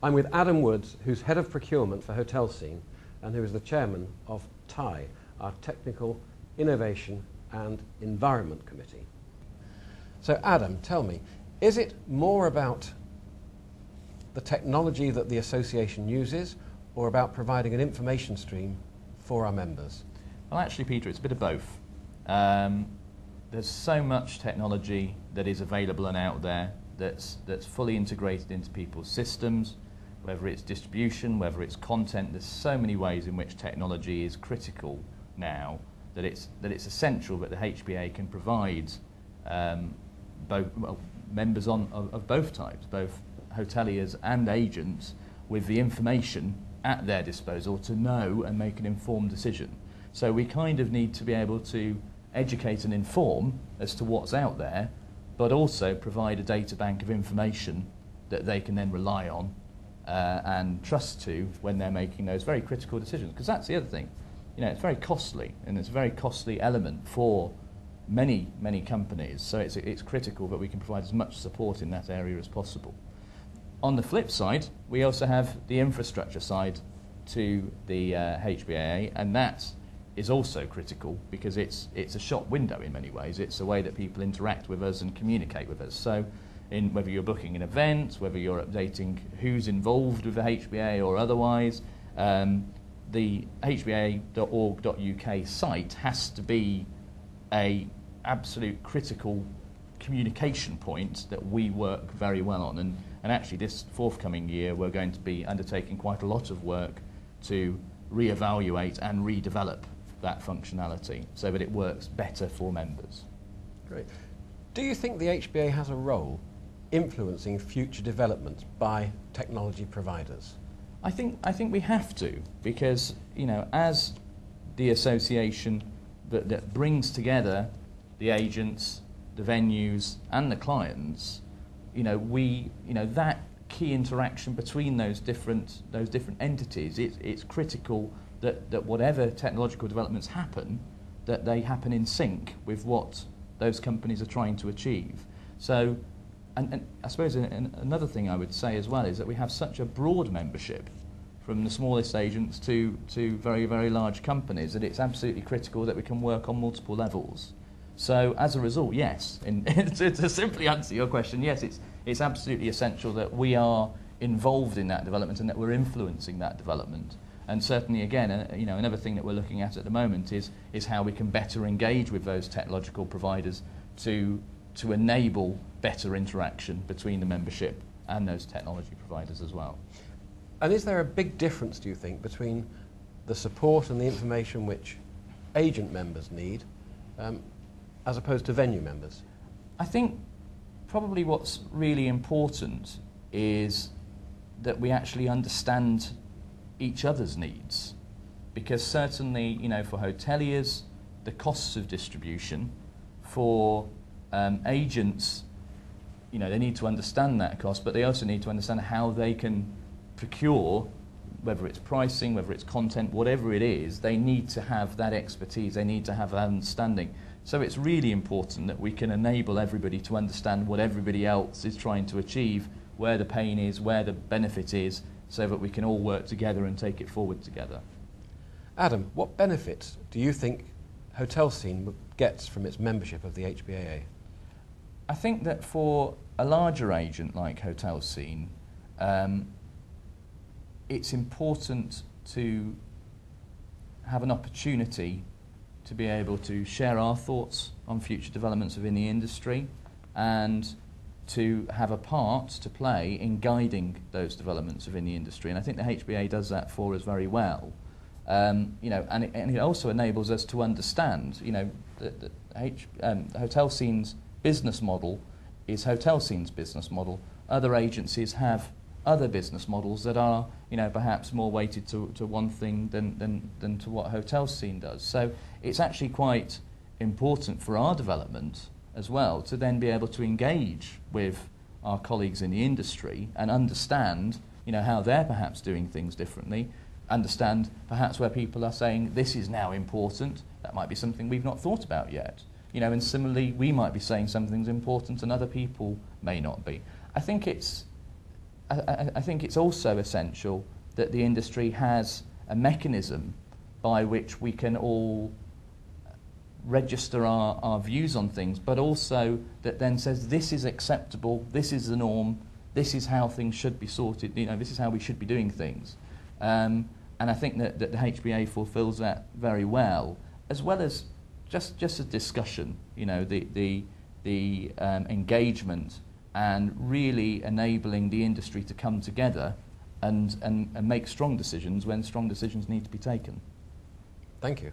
I'm with Adam Woods, who's Head of Procurement for Hotel Scene and who is the Chairman of TIE, our Technical Innovation and Environment Committee. So Adam, tell me, is it more about the technology that the association uses or about providing an information stream for our members? Well, actually, Peter, it's a bit of both. There's so much technology that is available and out there that's fully integrated into people's systems, whether it's distribution, whether it's content. There's so many ways in which technology is critical now that it's essential that the HBA can provide members of both types, both hoteliers and agents, with the information at their disposal to know and make an informed decision. So we kind of need to be able to educate and inform as to what's out there, but also provide a data bank of information that they can then rely on and trust to when they're making those very critical decisions. Because that's the other thing, it's very costly, and it's a very costly element for many companies. So it's critical that we can provide as much support in that area as possible. On the flip side, we also have the infrastructure side to the HBAA, and that is also critical because it's a shop window in many ways. It's a way that people interact with us and communicate with us. So whether you're booking an event, whether you're updating who's involved with the HBA or otherwise, the hba.org.uk site has to be a absolute critical communication point that we work very well on. And actually this forthcoming year we're going to be undertaking quite a lot of work to reevaluate and redevelop that functionality so that it works better for members. Great. Do you think the HBA has a role influencing future development by technology providers? I think we have to, because as the association that brings together the agents, the venues and the clients, that key interaction between those different entities, it's critical that whatever technological developments happen, that they happen in sync with what those companies are trying to achieve. So, and I suppose another thing I would say as well is that we have such a broad membership, from the smallest agents to very, very large companies, that it's absolutely critical that we can work on multiple levels. So as a result, yes, to simply answer your question, yes, it's absolutely essential that we are involved in that development and that we're influencing that development. And certainly, again, another thing that we're looking at the moment is how we can better engage with those technological providers to enable better interaction between the membership and those technology providers as well. And is there a big difference, do you think, between the support and the information which agent members need as opposed to venue members? I think probably what's really important is that we actually understand each other's needs, because certainly, for hoteliers, the costs of distribution, for agents, they need to understand that cost, but they also need to understand how they can procure, whether it's pricing, whether it's content, whatever it is. They need to have that expertise, they need to have that understanding. So it's really important that we can enable everybody to understand what everybody else is trying to achieve, where the pain is, where the benefit is, so that we can all work together and take it forward together. Adam, what benefits do you think Hotel Scene gets from its membership of the HBAA? I think that for a larger agent like Hotel Scene, it's important to have an opportunity to be able to share our thoughts on future developments within the industry and to have a part to play in guiding those developments within the industry. And I think the HBA does that for us very well. And it also enables us to understand, Hotel Scene's business model is Hotel Scene's business model. Other agencies have other business models that are, perhaps more weighted to one thing than to what Hotel Scene does. So it's actually quite important for our development as well to then be able to engage with our colleagues in the industry and understand, how they're perhaps doing things differently, understand perhaps where people are saying this is now important. That might be something we've not thought about yet. And similarly, we might be saying something's important and other people may not be. I think it's I think it's also essential that the industry has a mechanism by which we can all register our views on things, but also that then says this is acceptable, this is the norm, this is how things should be sorted, this is how we should be doing things. And I think that the HBA fulfills that very well as just a discussion, the engagement and really enabling the industry to come together and make strong decisions when strong decisions need to be taken. Thank you.